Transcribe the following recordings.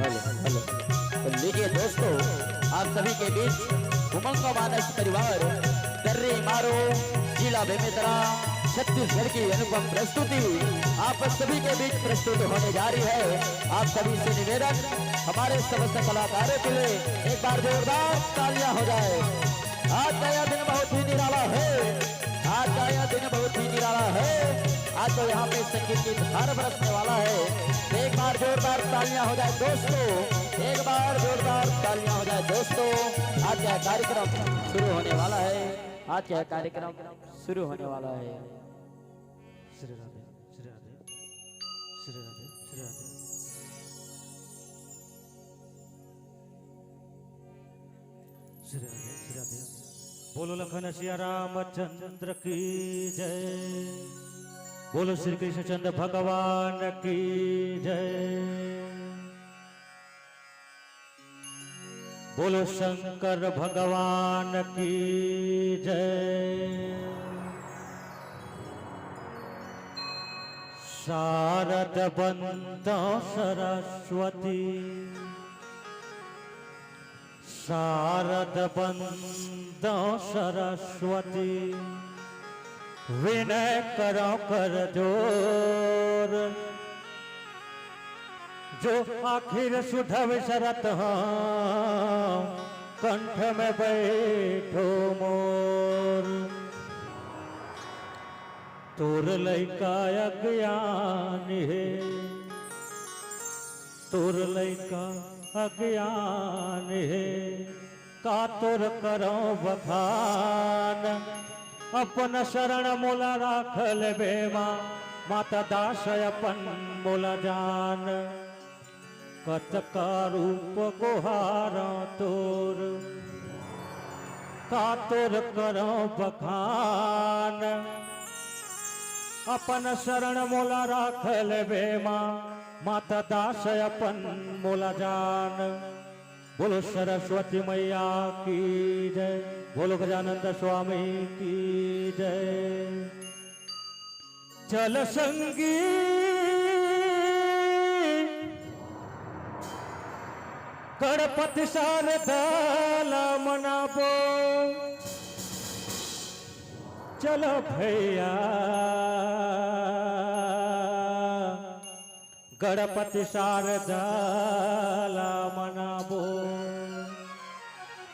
Hello hello. तो लीजिए दोस्तों, आप सभी के बीच उमंग का मानस परिवार कर्री मारो जिला बेमेतरा छत्तीसगढ़ की अनुपम प्रस्तुति आप सभी के बीच प्रस्तुत होने जा रही है। आप सभी से निवेदन, हमारे समस्त कलाकारों के लिए एक बार जोरदार तालियां हो जाए। आज का यह दिन बहुत ही निराला है, आज का यह दिन बहुत ही निराला है। आज तो यहाँ पे संगीत की धार बरसने वाला है। एक बार जोरदार तालियां हो जाए दोस्तों, एक बार जोरदार तालियां हो जाए दोस्तों। आज का कार्यक्रम शुरू होने वाला है, आज का कार्यक्रम शुरू होने वाला है। श्री राधे श्री राधे श्री राधे श्री राधे। श्री राधे श्री राधे। बोलो लखन सिया रामचंद्र की जय, बोलो श्री कृष्णचंद्र भगवान की जय, बोलो शंकर भगवान की जय। शारद बंदो सरस्वती, शारद बंदो सरस्वती, विनय करो कर जोर, जो आखिर सुधव शरत हो कंठ में बैठो मोर। तोर लैका अज्ञान है, तोर लैका अज्ञान है, का तोर करो बखान। अपन शरण मोला राखल बेमा, माता दास अपन मोला जान। कत का रूप गुहारा तोर, का तोर करो बखान। अपन शरण मोला राखल बेमा, माता दास अपन मोला जान। बोलो सरस्वती मैया की जय, बोलो गजानंद स्वामी की जय। चल संगी गणपति शारदा मनाबो, चलो भैया गणपति शारदा मनाबो।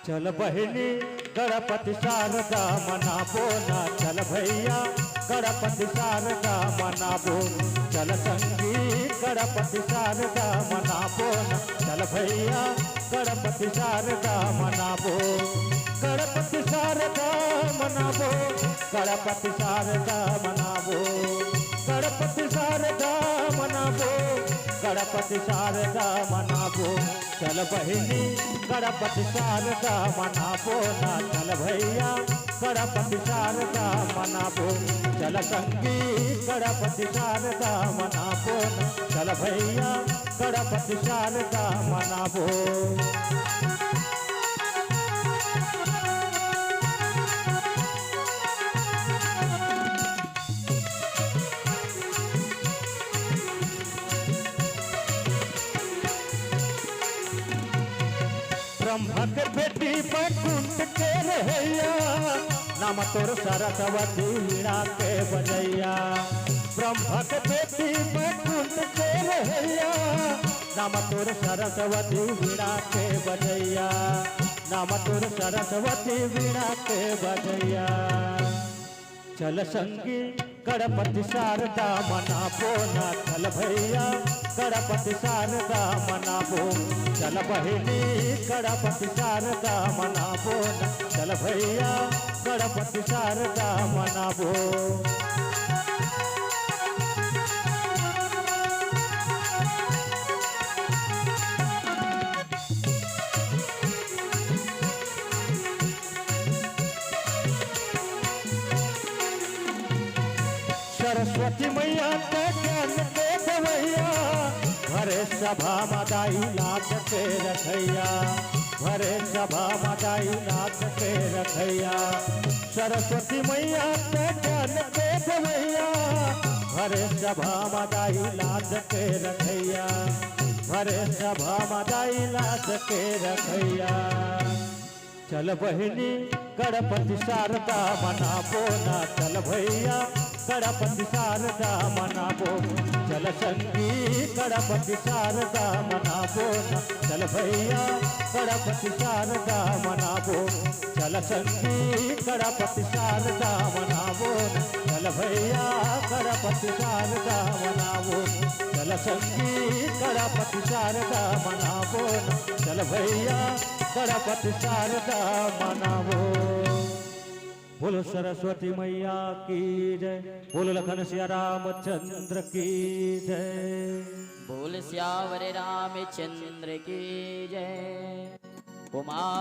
चल बहिनी गणपति शारदा मनाबो ना, चल भैया गणपति शारदा मनाबो। चल संगी गणपति शारदा मनाबो ना, चल भैया गणपति शारदा मनाबो। गणपति शारदा मनाबो, गणपति शारदा मनाबो, गणपति शारदा मनाबो, गणपति शारदा मनाबो। चल बहिनी गणपति शारदा मनाबो ना, चल भैया गणपति शारदा मनाबो। चल संगी गणपति शारदा मनाबो ना, चल भैया गणपति शारदा मनाबो। ब्रह्मा के बेटी बैकुंठ के रहैया, नाम तोर सरस्वती वीणा के बजैया। ब्रह्मा के बेटी बैकुंठ के रहैया, नाम तोर सरस्वती वीणा के बजैया, नाम तोर सरस्वती वीणा के बजैया। चल संगी गणपति शारदा मनाबो ना, चल भैया गणपति शारदा मनाबो। चल बहिनी गणपति शारदा मनाबो ना, चल भैया गणपति शारदा मनाबो। सरस्वती मैया के ज्ञान दे देवैया, भरे सभा मदाई नाथ के रखैया, भरे सभा मदाई नाथ के रखैया। सरस्वती मैया के ज्ञान दे देवैया, भरे सभा मदाई लाज के रखैया भरे सभा मदाई लाज के रखैया चल बहिनी गणपति शारदा मनाबो ना चल भैया गणपति शारदा मनाबो चल संगी गणपति शारदा मनाबो ना चल भैया गणपति शारदा मनाबो चल संगी गणपति शारदा मनाबो ना चल भैया गणपति शारदा मनाबो चल संगी गणपति शारदा मनाबो ना चल भैया गणपति शारदा मनाबो बोलो सरस्वती मैया की जय बोलो लखन सिया रामचंद्र की जय बोल श्यावर रामचंद्र की जय। कुमार